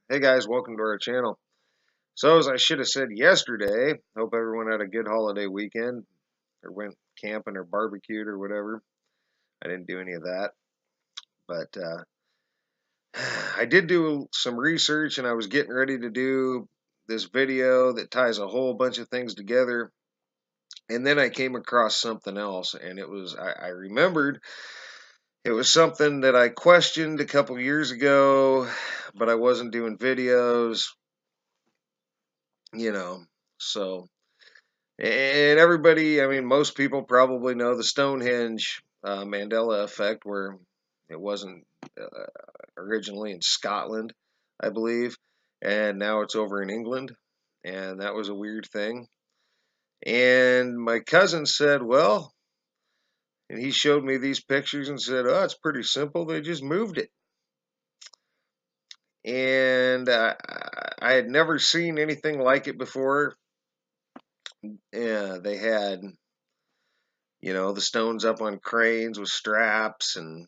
Hey guys, welcome to our channel. So as I should have said yesterday, hope everyone had a good holiday weekend or went camping or barbecued or whatever. I didn't do any of that, but I did do some research and I was getting ready to do this video that ties a whole bunch of things together. And then I came across something else, and I remembered it was something that I questioned a couple years ago, but I wasn't doing videos, you know. So and everybody, I mean, most people probably know the Stonehenge Mandela Effect, where it wasn't originally in Scotland, I believe, and now it's over in England, and that was a weird thing. And my cousin said, well, and he showed me these pictures and said, oh, it's pretty simple. They just moved it. And I had never seen anything like it before. Yeah, they had the stones up on cranes with straps, and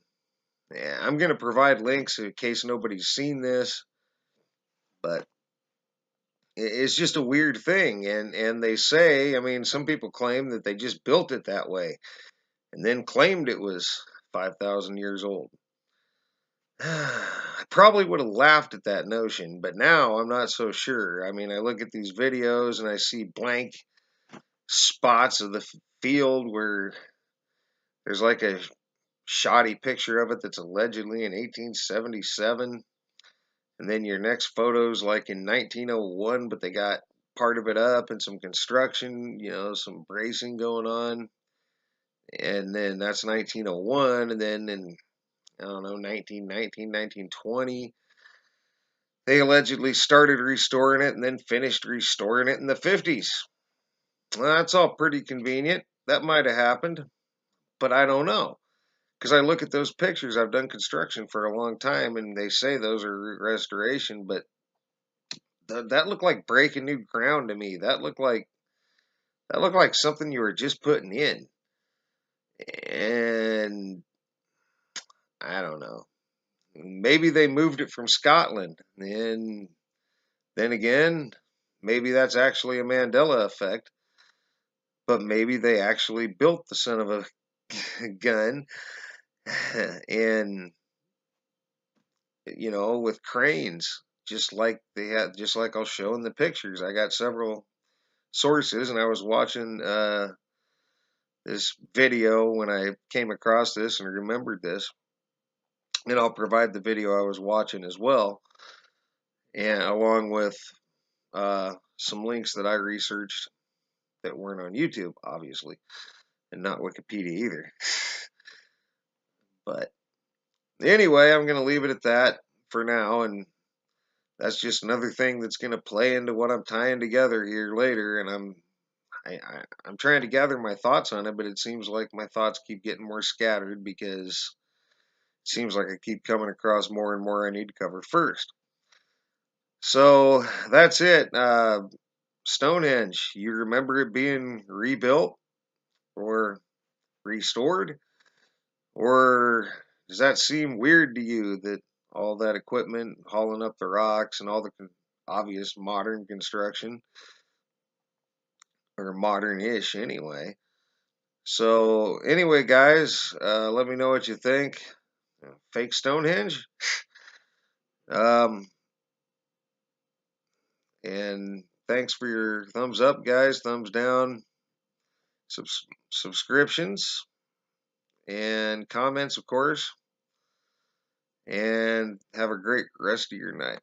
yeah, I'm going to provide links in case nobody's seen this, but it's just a weird thing. And they say, I mean, some people claim that they just built it that way and then claimed it was 5,000 years old. I probably would have laughed at that notion, but now I'm not so sure. I mean, I look at these videos and I see blank spots of the field where there's like a shoddy picture of it that's allegedly in 1877. And then your next photo's like in 1901, but they got part of it up and some construction, some bracing going on. And then that's 1901. And then in, I don't know, 1919, 1920, they allegedly started restoring it and then finished restoring it in the 50s. Well, that's all pretty convenient. That might have happened, but I don't know. Because I look at those pictures, I've done construction for a long time, and they say those are restoration, but that looked like breaking new ground to me. That looked like something you were just putting in. And I don't know. Maybe they moved it from Scotland. And then again, maybe that's actually a Mandela effect. But maybe they actually built the son of a gun and with cranes, just like I'll show in the pictures. I got several sources, and I was watching this video when I came across this and remembered this, and I'll provide the video I was watching as well, and along with some links that I researched that weren't on YouTube, obviously, and not Wikipedia either. But anyway, I'm going to leave it at that for now, and that's just another thing that's going to play into what I'm tying together here later, and I'm trying to gather my thoughts on it, but it seems like my thoughts keep getting more scattered because it seems like I keep coming across more and more I need to cover first. So that's it. Stonehenge, you remember it being rebuilt or restored? Or does that seem weird to you that all that equipment hauling up the rocks and all the obvious modern construction, or modern-ish anyway? So anyway, guys, let me know what you think. Fake Stonehenge? Um, and thanks for your thumbs up, guys, thumbs down, subscriptions, and comments, of course. And have a great rest of your night.